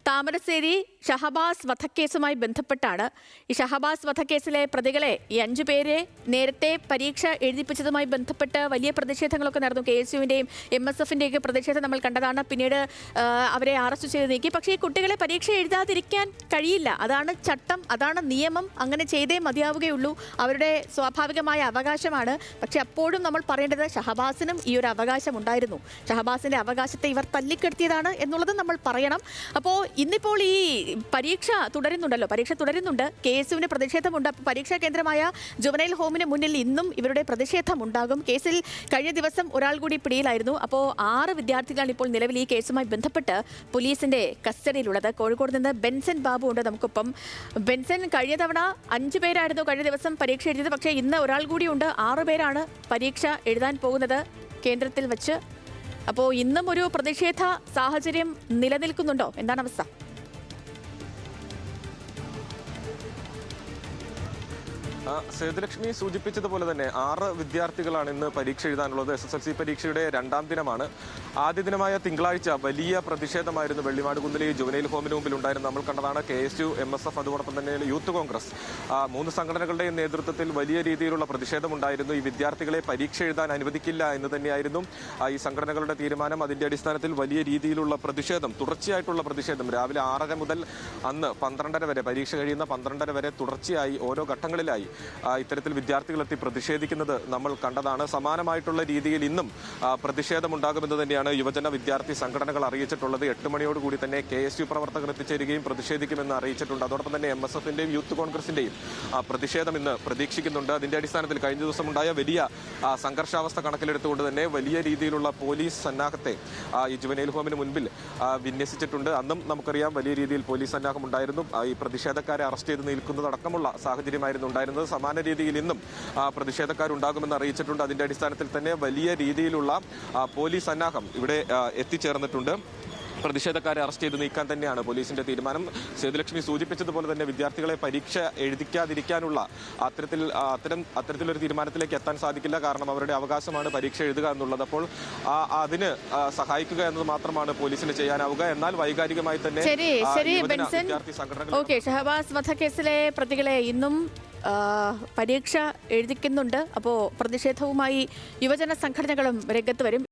താമരശ്ശേരി ഷഹബാസ് വധക്കേസുമായി ബന്ധപ്പെട്ടാണ്. ഈ ഷഹബാസ് വധക്കേസിലെ പ്രതികളെ ഈ 5 പേരെ നേരത്തെ പരീക്ഷ എഴുതിപ്പിച്ചതുമായി ബന്ധപ്പെട്ട് വലിയ പ്രതിഷേധങ്ങളൊക്കെ നടന്നു. KSUവിൻ്റെയും MSFിൻ്റെയൊക്കെ പ്രതിഷേധം നമ്മൾ കണ്ടതാണ്. പിന്നീട് അവരെ അറസ്റ്റ് ചെയ്ത് നീക്കി. പക്ഷേ ഈ കുട്ടികളെ പരീക്ഷ എഴുതാതിരിക്കാൻ കഴിയില്ല. അതാണ് ചട്ടം, അതാണ് നിയമം. അങ്ങനെ ചെയ്തേ മതിയാവുകയുള്ളൂ. അവരുടെ സ്വാഭാവികമായ അവകാശമാണ്. പക്ഷെ അപ്പോഴും നമ്മൾ പറയേണ്ടത് ഷഹബാസിനും ഈ ഒരു അവകാശം ഉണ്ടായിരുന്നു. ഷഹബാസിന്റെ അവകാശത്തെ ഇവർ തല്ലിക്കെടുത്തിയതാണ് എന്നുള്ളത് നമ്മൾ പറയണം. അപ്പോൾ ഇന്നിപ്പോൾ ഈ പരീക്ഷ തുടരുന്നുണ്ട്. KSUവിന് പ്രതിഷേധമുണ്ട്. പരീക്ഷാ കേന്ദ്രമായ ജുവനൈൽ ഹോമിന് മുന്നിൽ ഇന്നും ഇവരുടെ പ്രതിഷേധം ഉണ്ടാകും. കേസിൽ കഴിഞ്ഞ ദിവസം ഒരാൾ കൂടി പിടിയിലായിരുന്നു. അപ്പോൾ 6 വിദ്യാർത്ഥികളാണ് ഇപ്പോൾ നിലവിൽ ഈ കേസുമായി ബന്ധപ്പെട്ട് പോലീസിന്റെ കസ്റ്റഡിയിലുള്ളത്. കോഴിക്കോട് നിന്ന് ബെൻസൻ ബാബു ഉണ്ട് നമുക്കൊപ്പം. ബെൻസൻ, കഴിഞ്ഞ തവണ 5 പേരായിരുന്നു കഴിഞ്ഞ ദിവസം പരീക്ഷ എഴുതിയത്. പക്ഷേ ഇന്ന് ഒരാൾ കൂടിയുണ്ട്. 6 പേരാണ് പരീക്ഷ എഴുതാൻ പോകുന്നത് കേന്ദ്രത്തിൽ വെച്ച്. അപ്പോൾ ഇന്നും ഒരു പ്രതിഷേധ സാഹചര്യം നിലനിൽക്കുന്നുണ്ടോ? എന്താണ് അവസ്ഥ? സേതുലക്ഷ്മി സൂചിപ്പിച്ചതുപോലെ തന്നെ 6 വിദ്യാർത്ഥികളാണ് ഇന്ന് പരീക്ഷ എഴുതാനുള്ളത്. SSLC പരീക്ഷയുടെ 2ാം ദിനമാണ്. ആദ്യ ദിനമായ തിങ്കളാഴ്ച വലിയ പ്രതിഷേധമായിരുന്നു വെള്ളിമാട് കുന്നിലെ ജുവനൈൽ ഹോമിന് മുമ്പിൽ ഉണ്ടായിരുന്നു. നമ്മൾ കണ്ടതാണ്. KSU, MSF, അതോടൊപ്പം തന്നെ യൂത്ത് കോൺഗ്രസ് 3 സംഘടനകളുടെയും നേതൃത്വത്തിൽ വലിയ രീതിയിലുള്ള പ്രതിഷേധമുണ്ടായിരുന്നു. ഈ വിദ്യാർത്ഥികളെ പരീക്ഷ എഴുതാൻ അനുവദിക്കില്ല എന്ന് തന്നെയായിരുന്നു ഈ സംഘടനകളുടെ തീരുമാനം. അതിന്റെ അടിസ്ഥാനത്തിൽ വലിയ രീതിയിലുള്ള പ്രതിഷേധം, തുടർച്ചയായിട്ടുള്ള പ്രതിഷേധം രാവിലെ 6:30 മുതൽ അന്ന് 12:30 വരെ, പരീക്ഷ കഴിയുന്ന 12:30 വരെ തുടർച്ചയായി ഓരോ ഘട്ടങ്ങളിലായി ഇത്തരത്തിൽ വിദ്യാർത്ഥികളെത്തി പ്രതിഷേധിക്കുന്നത് നമ്മൾ കണ്ടതാണ്. സമാനമായിട്ടുള്ള രീതിയിൽ ഇന്നും പ്രതിഷേധമുണ്ടാകുമെന്ന് തന്നെയാണ് യുവജന വിദ്യാർത്ഥി സംഘടനകൾ അറിയിച്ചിട്ടുള്ളത്. 8 മണിയോടുകൂടി തന്നെ KSU പ്രവർത്തകർ എത്തിച്ചേരുകയും പ്രതിഷേധിക്കുമെന്ന് അറിയിച്ചിട്ടുണ്ട്. അതോടൊപ്പം തന്നെ MSFിന്റെയും യൂത്ത് കോൺഗ്രസിന്റെയും പ്രതിഷേധം ഇന്ന് പ്രതീക്ഷിക്കുന്നുണ്ട്. അതിന്റെ അടിസ്ഥാനത്തിൽ കഴിഞ്ഞ ദിവസം ഉണ്ടായ വലിയ സംഘർഷാവസ്ഥ കണക്കിലെടുത്തുകൊണ്ട് തന്നെ വലിയ രീതിയിലുള്ള പോലീസ് സന്നാഹത്തെ ഈ ജുവനൈൽ ഹോമിന് മുൻപിൽ വിന്യസിച്ചിട്ടുണ്ട്. അന്നും നമുക്കറിയാം വലിയ രീതിയിൽ പോലീസ് സന്നാഹം ഉണ്ടായിരുന്നു. ഈ പ്രതിഷേധക്കാരെ അറസ്റ്റ് ചെയ്ത് നിൽക്കുന്നതടക്കമുള്ള സാഹചര്യമായിരുന്നു ഉണ്ടായിരുന്നത്. സമാന രീതിയിൽ ഇന്നും പ്രതിഷേധക്കാരുണ്ടാകുമെന്ന് അറിയിച്ചിട്ടുണ്ട്. അതിന്റെ അടിസ്ഥാനത്തിൽ തന്നെ വലിയ രീതിയിലുള്ള പോലീസ് സന്നാഹം ഇവിടെ എത്തിച്ചേർന്നിട്ടുണ്ട്. പ്രതിഷേധക്കാരെ അറസ്റ്റ് ചെയ്ത് നീക്കാൻ തന്നെയാണ് പോലീസിന്റെ തീരുമാനം. സേതുലക്ഷ്മി സൂചിപ്പിച്ചതുപോലെ തന്നെ വിദ്യാർത്ഥികളെ പരീക്ഷ എഴുതിക്കാതിരിക്കാനുള്ള അത്തരത്തിലൊരു തീരുമാനത്തിലേക്ക് എത്താൻ സാധിക്കില്ല. കാരണം അവരുടെ അവകാശമാണ് പരീക്ഷ എഴുതുക എന്നുള്ളത്. അപ്പോൾ അതിന് സഹായിക്കുക എന്നത് മാത്രമാണ് പോലീസിന് ചെയ്യാനാവുക. എന്നാൽ വൈകാരികമായി തന്നെ വിദ്യാർത്ഥി സംഘടനകൾ ഷഹബാസ് വധക്കേസിലെ പ്രതികളെ ഇന്നും പരീക്ഷ എഴുതിക്കുന്നുണ്ട്. അപ്പോൾ പ്രതിഷേധവുമായി യുവജന സംഘടനകളും രംഗത്ത് വരും.